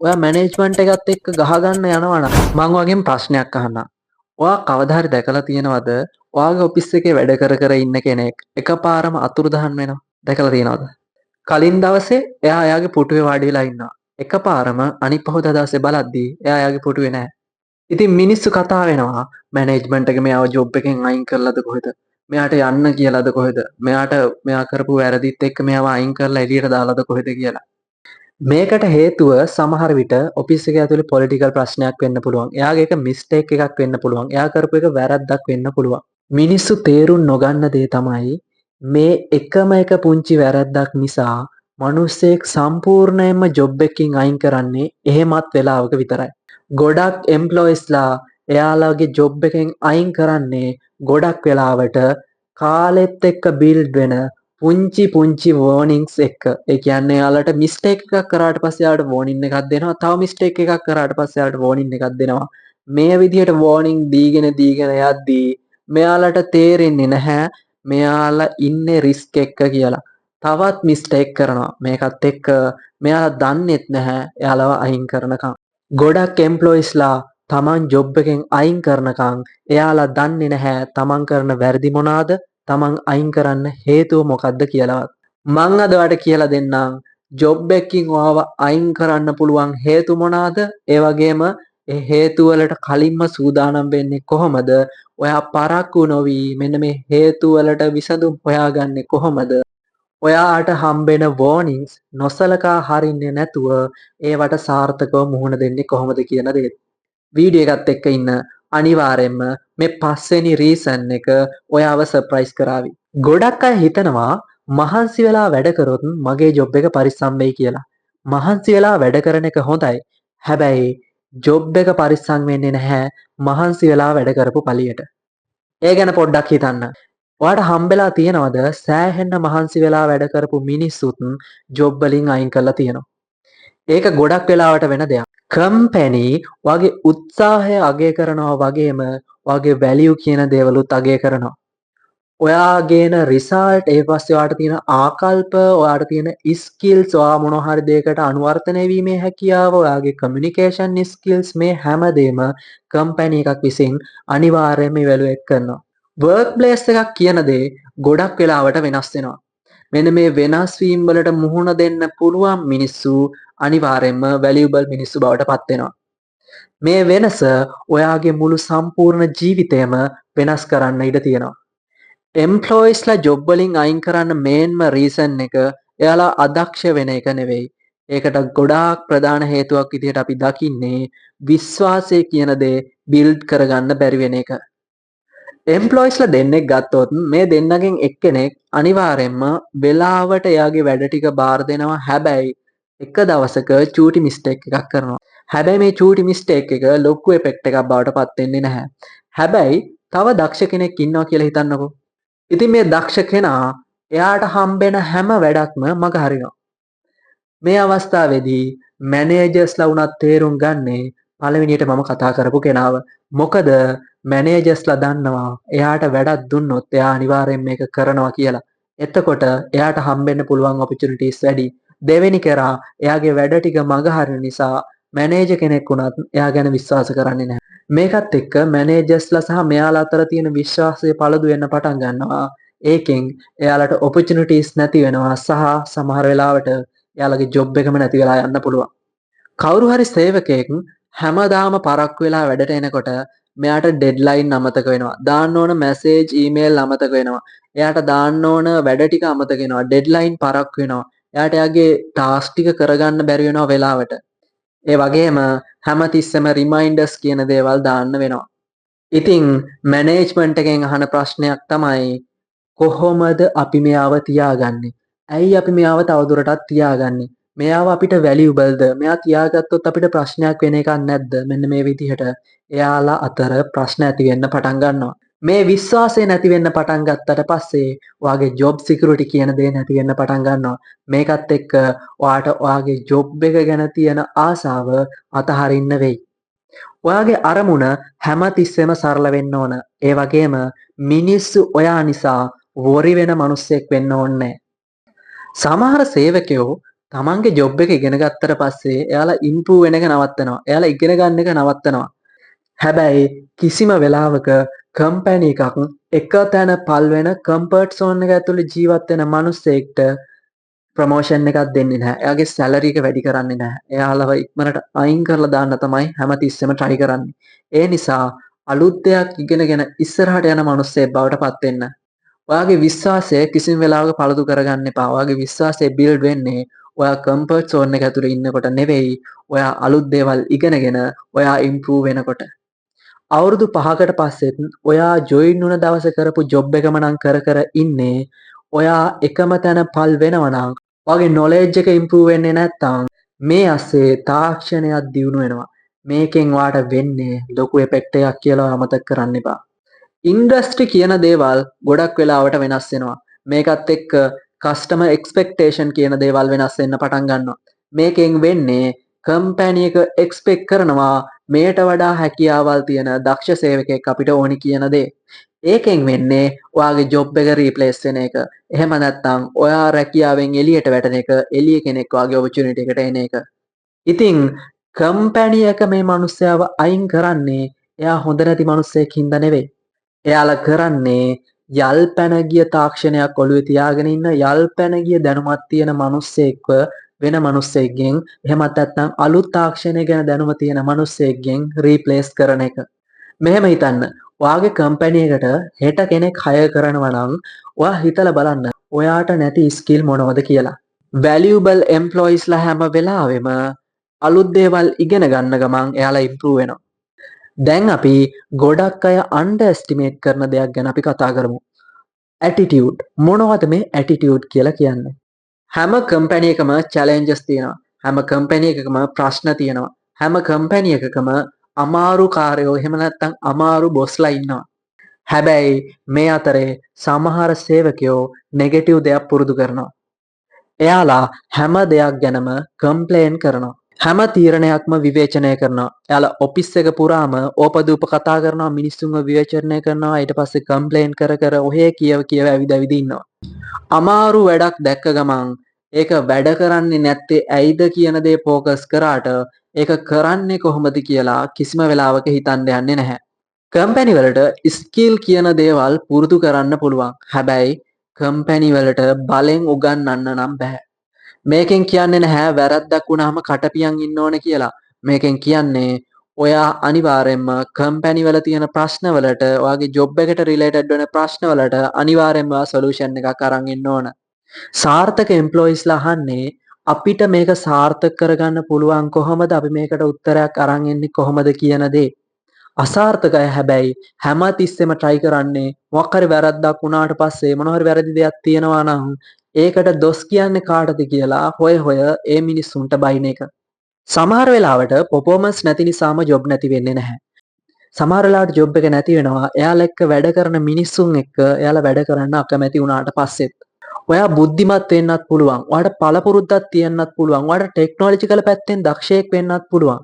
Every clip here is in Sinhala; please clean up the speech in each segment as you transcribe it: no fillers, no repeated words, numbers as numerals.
ඔයා මැනේජ්මන්ට් එකත් එක්ක ගහගන්න යනවා නම් මම ඔයාගෙන් ප්‍රශ්නයක් අහන්නම්. ඔයා කවදා හරි දැකලා තියෙනවද? ඔයාගේ ඔෆිස් එකේ වැඩ කර කර ඉන්න කෙනෙක් එකපාරම අතුරුදහන් වෙනවා. දැකලා තියෙනවද? කලින් දවසේ එයා එයාගේ පුටුවේ වාඩි වෙලා ඉන්නවා. එකපාරම අනිත් පහුදා දවසේ බලද්දී එයා එයාගේ පුටුවේ නැහැ. ඉතින් මිනිස්සු කතා වෙනවා මැනේජ්මන්ට් එක මෙයාව ජොබ් එකෙන් අයින් කරලාද කොහෙද? මෙයාට යන්න කියලාද කොහෙද? මෙයා කරපු වැරදිත් එක්ක මෙයාව අයින් කරලා එළියට දාලාද කොහෙද කියලා. මේකට හේතුව සමහර විට ඔෆිස් එක ඇතුලේ පොලිටිකල් ප්‍රශ්නයක් වෙන්න පුළුවන්. එයාගේ එක මිස්ටේක් එකක් වෙන්න පුළුවන්. එයා කරපු එක වැරද්දක් වෙන්න පුළුවන්. මිනිස්සු තේරුම් නොගන්න දේ තමයි මේ එකම එක පුංචි වැරද්දක් නිසා මිනිස්සෙක් සම්පූර්ණයෙන්ම ජොබ් එකකින් අයින් කරන්නේ එහෙමත් වෙලාවක විතරයි. ගොඩක් එම්ප්ලොයිස්ලා එයාලගේ ජොබ් එකෙන් අයින් කරන්නේ ගොඩක් වෙලාවට කාලෙත් එක්ක බිල්ඩ් වෙන පුංචි පුංචි වෝනින්ග්ස් එක්ක. ඒ කියන්නේ එයාලට මිස්ටේක් එකක් කරාට පස්සේ එයාලට වෝනින් එකක් දෙනවා. තව මිස්ටේක් එකක් කරාට පස්සේ එයාලට වෝනින් එකක් දෙනවා. මේ විදිහට වෝනින් දීගෙන යද්දී මෙයාලට තේරෙන්නේ නැහැ මෙයාලා ඉන්නේ රිස්ක් එක්ක කියලා. තවත් මිස්ටේක් කරනවා. මේකත් එක්ක මෙයාලා දන්නෙත් නැහැ එයාලව අයින් කරනකම්. ගොඩක් එම්ප්ලොයිස්ලා තමන් ජොබ් එකෙන් අයින් කරනකම් එයාලා දන්නේ නැහැ තමන් කරන වැරදි මොනවාද, තමන් අයින් කරන්න හේතුව මොකක්ද කියලාවත්. මං අද ඔයාලට කියලා දෙන්නම් ජොබ් එකකින් ඔයාව අයින් කරන්න පුළුවන් හේතු මොනවාද? ඒ වගේම ඒ හේතු වලට කලින්ම සූදානම් වෙන්නේ කොහොමද? ඔයා පරක්කු නොවි මෙන්න මේ හේතු වලට විසඳුම් හොයාගන්නේ කොහොමද? ඔයාට හම්බෙන වෝනින්ග්ස් නොසලකා හරින්නේ නැතුව ඒවට සාර්ථකව මුහුණ දෙන්නේ කොහොමද කියන දේ. වීඩියෝ එකත් එක්ක ඉන්න අනිවාර්යෙන්ම මේ පස්වෙනි රීසන් එක ඔයාව සර්ප්‍රයිස් කරાવી. ගොඩක් අය හිතනවා මහන්සි වෙලා වැඩ කරොත් මගේ ජොබ් එක පරිස්සම් වෙයි කියලා. මහන්සි වෙලා වැඩ කරන එක හොඳයි. හැබැයි ජොබ් එක පරිස්සම් වෙන්නේ නැහැ මහන්සි වෙලා වැඩ කරපු පළියට. ඒ ගැන පොඩ්ඩක් හිතන්න. ඔයාට හම්බෙලා තියෙනවද සෑහෙන්න මහන්සි වෙලා වැඩ කරපු මිනිස්සුත් ජොබ් වලින් අයින් කරලා තියෙනවා. ඒක ගොඩක් වෙලාවට වෙන දෙයක්. කම්පැනි වගේ උත්සාහය අගය කරනවා වගේම වගේ වැලියු කියන දේවලුත් අගය කරනවා. ඔයා ගේන රිසල්ට් ඒ පස්සේ ඔයාට තියෙන ආකල්ප ඔයාට තියෙන ස්කිල්ස් ඔයා මොන හරි දෙයකට අනුවර්තනය වීමේ හැකියාව ඔයාගේ කමියුනිකේෂන් ස්කිල්ස් මේ හැමදේම කම්පැනි එකක් විසින් අනිවාර්යයෙන්ම ඉවැලුවේට් කරනවා. වර්ක් ප්ලේස් එකක් කියන දේ ගොඩක් වෙලාවට වෙනස් වෙනවා. මෙන්න මේ වෙනස් වීම් වලට මුහුණ දෙන්න පුළුවන් මිනිස්සු අනිවාර්යයෙන්ම වැලියබල් මිනිස්සු බවට පත් වෙනවා. මේ වෙනස ඔයාගේ මුළු සම්පූර්ණ ජීවිතයම වෙනස් කරන්න ඉඩ තියෙනවා. එම්ප්ලොයිස්ලා ජොබ් වලින් අයින් කරන්න මේන්ම රීසන් එක එයාලා අදක්ෂ වෙන එක නෙවෙයි. ඒකට ගොඩාක් ප්‍රධාන හේතුවක් විදිහට අපි දකින්නේ විශ්වාසය කියන දේ බිල්ඩ් කරගන්න බැරි වෙන එක. එම්ප්ලොයිස්ලා දෙන්නෙක් ගත්තොත් මේ දෙන්නගෙන් එක්කෙනෙක් අනිවාර්යෙන්ම වෙලාවට එයාගේ වැඩ ටික බාර දෙනවා. හැබැයි එක දවසක චූටි මිස්ටේක් එකක් කරනවා. හැබැයි මේ චූටි මිස්ටේක් එක ලොකු එෆෙක්ට් එකක් බවට පත් වෙන්නේ නැහැ. හැබැයි තව දක්ෂ කෙනෙක් ඉන්නවා කියලා හිතන්නකෝ. ඉතින් මේ දක්ෂ කෙනා එයාට හම්බෙන හැම වැඩක්ම මග හරිනවා. මේ අවස්ථාවේදී මැනේජර්ස්ලා වුණත් තේරුම් ගන්නේ පළවෙනියට මම කතා කරපු කෙනාව. මොකද මැනේජර්ස්ලා දන්නවා එයාට වැඩක් දුන්නොත් එයා අනිවාර්යෙන් මේක කරනවා කියලා. එතකොට එයාට හම්බෙන්න පුළුවන් ඔපචුනිටිස් වැඩි. දෙවෙනි කරා එයාගේ වැඩ ටික මග හරින නිසා මැනේජර් කෙනෙක් වුණත් එයා ගැන විශ්වාස කරන්නේ නැහැ. මේකත් එක්ක මැනේජර්ස්ලා සහ මෙයාලා අතර තියෙන විශ්වාසය පළුදු වෙන්න පටන් ගන්නවා. ඒකෙන් එයාලට ඔපචුනිටිස් නැති වෙනවා සහ සමහර වෙලාවට එයාලගේ ජොබ් එකම නැති වෙලා යන්න පුළුවන්. කවුරු හරි සේවකයෙක් හැමදාම පරක්කු වෙලා වැඩට එනකොට මෙයාට ඩෙඩ්ලයින් අමතක වෙනවා. දාන්න ඕන මැසේජ් ඊමේල් අමතක වෙනවා. එයාට දාන්න ඕන වැඩ ටික අමතක වෙනවා. ඩෙඩ්ලයින් පරක්කු වෙනවා. එයාට එයාගේ ටාස්ක් ටික කරගන්න බැරි වෙනවා වෙලාවට. ඒ වගේම හැමතිස්සෙම රිමයින්ඩර්ස් කියන දේවල් දාන්න වෙනවා. ඉතින් මැනේජ්මන්ට් එකෙන් අහන ප්‍රශ්නයක් තමයි කොහොමද අපි මෙයාව තියාගන්නේ? ඇයි අපි මෙයාව තවදුරටත් තියාගන්නේ? මෙයාව අපිට වැලියබල්ද? මෙයා තියාගත්තොත් අපිට ප්‍රශ්නයක් වෙන එකක් නැද්ද? මෙන්න මේ විදිහට එයාලා අතර ප්‍රශ්න ඇති වෙන්න පටන් ගන්නවා. මේ විශ්වාසය නැති වෙන්න පටන් ගත්තට පස්සේ ඔයාගේ ජොබ් සිකියුරිටි කියන දේ නැති වෙන්න පටන් ගන්නවා. මේකත් එක්ක ඔයාට ඔයාගේ ජොබ් එක ගැන තියෙන ආසාව අතහරින්න වෙයි. ඔයාගේ අරමුණ හැමතිස්සෙම සරල වෙන්න ඕන. ඒ වගේම මිනිස්සු ඔයා නිසා වොරි වෙන මිනිස්සෙක් වෙන්න ඕනේ. සමහර සේවකයෝ තමන්ගේ ජොබ් එක ඉගෙන ගත්තට පස්සේ එයාලා ඉම්ප්‍රූව් වෙන එක නවත්තනවා. එයාලා ඉගෙන ගන්න එක නවත්තනවා. හැබැයි කිසිම වෙලාවක කම්පැනි එකක් එක තැන පල් වෙන කම්ෆර්ට් සෝන් එක ඇතුලේ ජීවත් වෙන මිනිස්සෙක්ට ප්‍රොමෝෂන් එකක් දෙන්නේ නැහැ. එයාගේ සැලරි එක වැඩි කරන්නේ නැහැ. එයාලව ඉක්මනට අයින් කරලා දාන්න තමයි හැමතිස්සෙම try කරන්නේ. ඒ නිසා අලුත් දෙයක් ඉගෙනගෙන ඉස්සරහට යන මිනිස්සෙක් බවට පත් වෙන්න. ඔයාගේ විශ්වාසය කිසිම වෙලාවක පළුදු කරගන්න එපා. ඔයාගේ විශ්වාසය build වෙන්නේ ඔයා කම්ෆර්ට් සෝන් එක ඇතුලේ ඉන්නකොට නෙවෙයි. ඔයා අලුත් දේවල් ඉගෙනගෙන ඔයා improve වෙනකොට. අවුරුදු 5කට පස්සෙත් ඔයා ජොයින් වුණ දවසේ කරපු ජොබ් එකම නම් කර කර ඉන්නේ. ඔයා එකම තැන පල් වෙනවා නම් ඔයාගේ knowledge එක improve වෙන්නේ නැත්නම් මේ ASCII තාක්ෂණයක් දියුණු වෙනවා. මේකෙන් ඔයාට වෙන්නේ ලොකු effect එකක් කියලා ඔයා මතක කරන්න එපා. ඉන්ඩස්ට්‍රි කියන දේවල් ගොඩක් වෙලාවට වෙනස් වෙනවා. මේකත් එක්ක කස්ටමර් එක්ස්පෙක්ටේෂන් කියන දේවල් වෙනස් වෙන්න පටන් ගන්නවා. මේකෙන් වෙන්නේ කම්පැනි එක එක්ස්පෙක්ට් කරනවා මේට වඩා හැකියාවල් තියෙන දක්ෂ සේවකයෙක් අපිට ඕනි කියන දේ. ඒකෙන් වෙන්නේ ඔයාගේ ජොබ් එක රීප්ලේස් වෙන එක. එහෙම නැත්නම් ඔයා රැකියාවෙන් එළියට වැටෙන එක, එළිය කෙනෙක් ඔයාගේ ඔපචුනිටි එකට එන එක. ඉතින් කම්පැනි එක මේ මිනිස්සයව අයින් කරන්නේ එයා හොඳ නැති මිනිස්සෙක් හින්දා නෙවෙයි. එයාලා කරන්නේ යල් පැන ගිය තාක්ෂණයක් ඔළුවේ තියාගෙන ඉන්න යල් පැන ගිය දැනුමක් තියෙන මිනිස්සෙක්ව වෙන මිනිස්සෙක්ගෙන් එහෙමත් නැත්නම් අලුත් තාක්ෂණය ගැන දැනුම තියෙන මිනිස්සෙක්ගෙන් රීප්ලේස් කරන එක. මෙහෙම හිතන්න. ඔයාගේ කම්පැනි එකට හෙට කෙනෙක් හයර් කරනවා නම් ඔයා හිතලා බලන්න ඔයාට නැති ස්කිල් මොනවද කියලා. වැලියබල් එම්ප්ලොයිස්ලා හැම වෙලාවෙම අලුත් දේවල් ඉගෙන ගන්න ගමන් එයාලා ඉම්ප්‍රූව් වෙනවා. දැන් අපි ගොඩක් අය අන්ඩර්ස්ටිමේට් කරන දෙයක් ගැන අපි කතා කරමු. ඇටිටියුඩ්. මොනවද මේ ඇටිටියුඩ් කියලා කියන්නේ? හැම කම්පැනි එකම චැලෙන්ජස් තියෙනවා. හැම කම්පැනි එකකම ප්‍රශ්න තියෙනවා. හැම කම්පැනි එකකම අමාරු කාර්යෝ එහෙම නැත්නම් අමාරු බොස්ලා ඉන්නවා. හැබැයි මේ අතරේ සමහර සේවකයෝ නෙගටිව් දෙයක් පුරුදු කරනවා. එයාලා හැම දෙයක් ගැනම කම්ප්ලේන් කරනවා. හැම තීරණයක්ම විවේචනය කරනවා. එයාලා ඔෆිස් එක පුරාම ඕපදූප කතා කරනවා, මිනිස්සුන්ව විවේචනය කරනවා, ඊට පස්සේ කම්ප්ලේන් කර කර ඔහේ කියව ඇවිද ඉන්නවා. අමාරු වැඩක් දැක්ක ගමන් ඒක වැඩ කරන්නේ නැත්තේ ඇයිද කියන දේ ફોකස් කරාට ඒක කරන්නේ කොහොමද කියලා කිසිම වෙලාවක හිතන්න යන්නේ නැහැ. කම්පැනි වලට ස්කිල් කියන දේවල් පුරුදු කරන්න පුළුවන්. හැබැයි කම්පැනි වලට බලෙන් උගන්වන්න නම් බෑ. මේකෙන් කියන්නේ නැහැ වැරද්දක් වුණාම කටපියන් ඉන්න ඕන කියලා. මේකෙන් කියන්නේ ඔයා අනිවාර්යයෙන්ම කම්පැනි වල තියෙන ප්‍රශ්න වලට, ඔයාගේ ජොබ් එකට රිලේටඩ් වෙන ප්‍රශ්න වලට අනිවාර්යයෙන්ම සොලියුෂන් එකක් අරන් ඉන්න ඕන. සාර්ථක එම්ප්ලොයිස්ලා අහන්නේ අපිට මේක සාර්ථක කරගන්න පුළුවන් කොහොමද? අපි මේකට උත්තරයක් අරන් එන්නේ කොහොමද කියන දේ. අසාර්ථකයි හැබැයි හැම තිස්සෙම try කරන්නේ මොකක් හරි වැරද්දක් වුණාට පස්සේ මොන හරි වැරදි දෙයක් තියෙනවා නම් ඒකට දොස් කියන්නේ කාටද කියලා හොය හොය ඒ මිනිස්සුන්ට බයින එක. සමහර වෙලාවට performance නැති නිසාම job නැති වෙන්නේ නැහැ. සමහර වෙලාවට job එක නැති වෙනවා එයාලා එක්ක වැඩ කරන මිනිස්සුන් එක්ක එයාලා වැඩ කරන්න අකමැති වුණාට පස්සෙත්. ඔයා බුද්ධිමත් වෙන්නත් පුළුවන්. ඔයාට පළපුරුද්දක් තියෙන්නත් පුළුවන්. ඔයාට ටෙක්නොලොජිකල් පැත්තෙන් දක්ෂයෙක් වෙන්නත් පුළුවන්.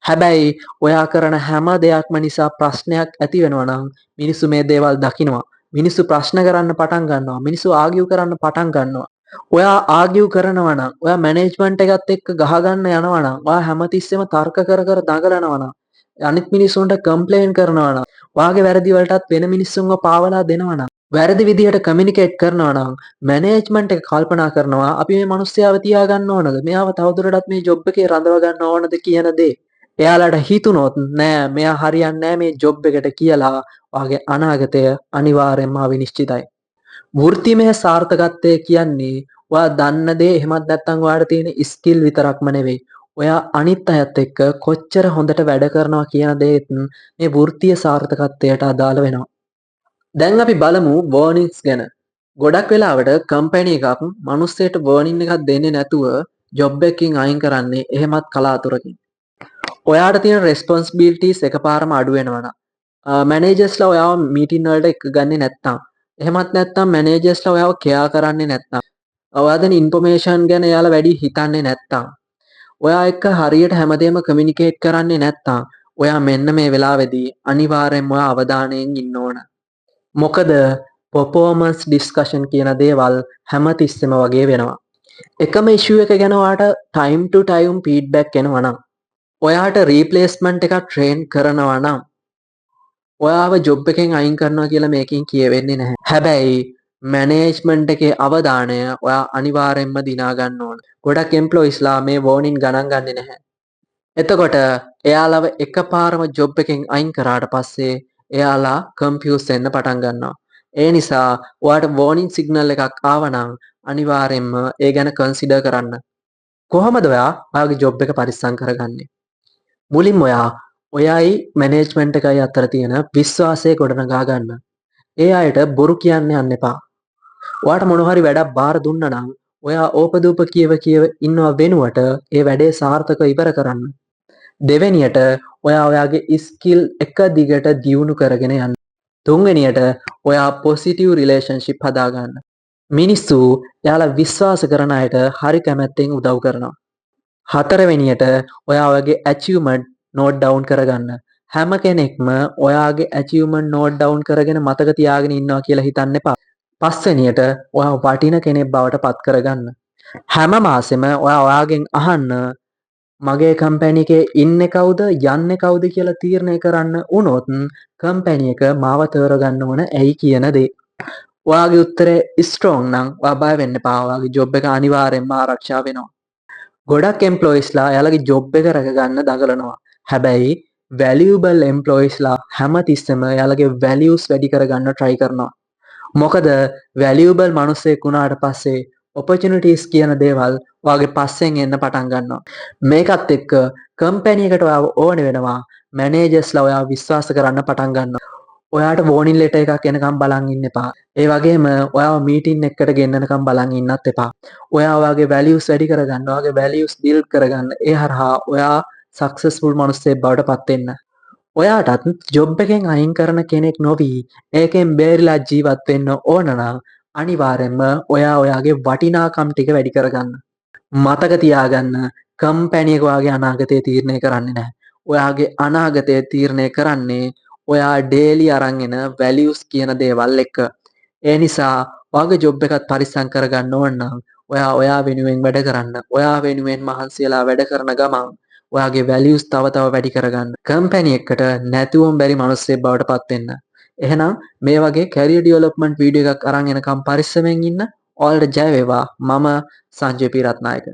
හැබැයි ඔයා කරන හැම දෙයක්ම නිසා ප්‍රශ්නයක් ඇති වෙනවා නම් මිනිස්සු මේ දේවල් දකිනවා. මිනිස්සු ප්‍රශ්න කරන්න පටන් ගන්නවා. මිනිස්සු ආගියු කරන්න පටන් ගන්නවා. ඔයා ආගියු කරනවා නම්, ඔයා මැනේජ්මන්ට් එකත් එක්ක ගහ ගන්න යනවා නම්, ඔයා හැමතිස්සෙම තර්ක කර කර දඟලනවා නම්, අනිත් මිනිස්සුන්ට කම්ප්ලේන් කරනවා නම්, ඔයාගේ වැරදි වලටත් වෙන මිනිස්සුන්ව පාවලා දෙනවා නම්, වැරදි විදිහට කමියුනිකේට් කරනවා නම් මැනේජ්මන්ට් එක කල්පනා කරනවා අපි මේ මිනිස්යාව තියාගන්න ඕනද? මෙයාව තවදුරටත් මේ ජොබ් එකේ රඳව ගන්න ඕනද කියන දේ. එයාලට හිතුනොත් නෑ මෙයා හරියන්නේ නෑ මේ ජොබ් එකට කියලා ඔයාගේ අනාගතය අනිවාර්යයෙන්ම අවිනිශ්චිතයි. වෘත්තිමය සාර්ථකත්වය කියන්නේ ඔයා දන්න දේ එහෙමත් නැත්නම් ඔයාට තියෙන ස්කිල් විතරක්ම නෙවෙයි. ඔයා අනිත් අයත් එක්ක කොච්චර හොඳට වැඩ කරනවා කියන දේත් මේ වෘත්තීය සාර්ථකත්වයට අදාළ වෙනවා. දැන් අපි බලමු වර්නින්ග්ස් ගැන. ගොඩක් වෙලාවට කම්පැනි එකක් මිනිස්සෙට වර්නින් එකක් දෙන්නේ නැතුව ජොබ් එකකින් අයින් කරන්නේ එහෙමත් කලාතුරකින්. ඔයාට තියෙන රෙස්පොන්සිබිලිටිස් එකපාරම අඩු වෙනවා. මැනේජර්ස්ලා ඔයාව මීටින් වලට එක්ක ගන්නේ නැත්නම්, එහෙමත් නැත්නම් මැනේජර්ස්ලා ඔයාව කෙයා කරන්නේ නැත්නම්, ඔයා දෙන ඉන්ෆර්මේෂන් ගැන එයාලා වැඩි හිතන්නේ නැත්නම්, ඔයා එක්ක හරියට හැමදේම කමියුනිකේට් කරන්නේ නැත්නම්, ඔයා මෙන්න මේ වෙලාවේදී අනිවාර්යයෙන්ම ඔයා අවධානයෙන් ඉන්න ඕන. මොකද performance discussion කියන දේවල් හැමතිස්සෙම වගේ වෙනවා. එකම ඉෂුව එක ගැන ඔයාට ටයිම් ටු ටයිම් ෆීඩ්බැක් එනවා නම් ඔයාට රීප්ලේස්මන්ට් එකක් ට්‍රේන් කරනවා නම් ඔයාව ජොබ් එකෙන් අයින් කරනවා කියලා මේකෙන් කියවෙන්නේ නැහැ. හැබැයි මැනේජ්මන්ට් එකේ අවධානය ඔයා අනිවාර්යෙන්ම දිනා ගන්න ඕන. ගොඩක් එම්ප්ලොයිස්ලා මේ වෝනින් ගණන් ගන්නේ නැහැ. එතකොට එයාලව එකපාරම ජොබ් එකෙන් අයින් කරාට පස්සේ එයාලා කන්ෆියුස් වෙන්න පටන් ගන්නවා. ඒ නිසා ඔයාට වෝනින් සිග්නල් එකක් ආවනම් අනිවාර්යෙන්ම ඒ ගැන කන්සිඩර් කරන්න. කොහොමද ඔයා ඔයාගේ ජොබ් එක පරිස්සම් කරගන්නේ? මුලින්ම ඔයයි මැනේජ්මන්ට් එකයි අතර තියෙන විශ්වාසය ගොඩනගා ගන්න. ඒ අයට බොරු කියන්න යන්න එපා. ඔයාට මොන හරි වැඩක් බාර දුන්නා නම් ඔයා ඕපදූප කියව ඉන්නව වෙනුවට ඒ වැඩේ සාර්ථකව ඉවර කරන්න. දෙවෙනියට ඔයා ඔයාගේ ස්කිල් එක දිගට දියුණු කරගෙන යන්න. තුන්වෙනියට ඔයා පොසිටිව් රිලේෂන්ෂිප් හදාගන්න. මිනිස්සු එයාලා විශ්වාස කරන අයට හරි කැමැත්තෙන් උදව් කරනවා. හතරවෙනියට ඔයා ඔයාගේ ඇචීව්මන්ට් නෝට් ඩවුන් කරගන්න. හැම කෙනෙක්ම ඔයාගේ ඇචීව්මන්ට් නෝට් ඩවුන් කරගෙන මතක තියාගෙන ඉන්නවා කියලා හිතන්න එපා. පස්වෙනියට ඔයා වටින කෙනෙක් බවට පත් කරගන්න. හැම මාසෙම ඔයා ඔයාගෙන් අහන්න මගේ කම්පැනි එකේ ඉන්නේ කවුද යන්නේ කවුද කියලා තීරණය කරන්න වුණොත් කම්පැනි එක මාව තෝරගන්න ඕන ඇයි කියන දේ. ඔයාගේ උත්තරේ ස්ට්‍රෝං නම් ඔයා බය වෙන්න එපා. ඔයාගේ ජොබ් එක අනිවාර්යෙන්ම ආරක්ෂා වෙනවා. ගොඩක් එම්ප්ලොයිස්ලා එයාලගේ ජොබ් එක රැකගන්න දඟලනවා. හැබැයි වැලියබල් එම්ප්ලොයිස්ලා හැමතිස්සෙම එයාලගේ වැලියුස් වැඩි කරගන්න try කරනවා. මොකද වැලියබල් මිනිස්සෙක් වුණාට පස්සේ opportunities කියන දේවල් ඔයාගේ පස්සෙන් එන්න පටන් ගන්නවා. මේකත් එක්ක කම්පැනි එකට ඔයාව ඕන වෙනවා. මැනේජර්ස්ලා ඔයාව විශ්වාස කරන්න පටන් ගන්නවා. ඔයාට වෝනින් ලෙටර් එකක් එනකම් බලන් ඉන්න එපා. ඒ වගේම ඔයාව මීටින් එකකට ගෙන්නනකම් බලන් ඉන්නත් එපා. ඔයා ඔයාගේ වැලියුස් වැඩි කරගන්න, ඔයාගේ වැලියුස් බිල්ඩ් කරගන්න. ඒ හරහා ඔයා සක්සස්ෆුල් මිනිස්සෙක් බවට පත් වෙන්න. ඔයාටත් ජොබ් එකෙන් අයින් කරන කෙනෙක් නොවි ඒකෙන් බේරිලා ජීවත් වෙන්න ඕන නම් අනිවාර්යෙන්ම ඔයා ඔයාගේ වටිනාකම් ටික වැඩි කරගන්න. මතක තියාගන්න කම්පැනි එක ඔයාගේ අනාගතය තීරණය කරන්නේ නැහැ. ඔයාගේ අනාගතය තීරණය කරන්නේ ඔයා ඩේලි අරන් එන වැලියුස් කියන දේවල් එක්ක. ඒ නිසා ඔයාගේ ජොබ් එකත් පරිස්සම් කරගන්න ඕන නම් ඔයා වෙනුවෙන් වැඩ කරන්න. ඔයා වෙනුවෙන් මහන්සි වෙලා වැඩ කරන ගමන් ඔයාගේ වැලියුස් තව තව වැඩි කරගන්න. කම්පැනි එකකට නැතුවම බැරි මිනිස්සෙක් බවට පත් වෙන්න. එහෙනම් මේ වගේ කැරියර් ඩෙවලොප්මන්ට් වීඩියෝ එකක් අරන් එනකම් පරිස්සමෙන් ඉන්න. ඔයාලට ජය වේවා. මම සංජය පීරත්නායක.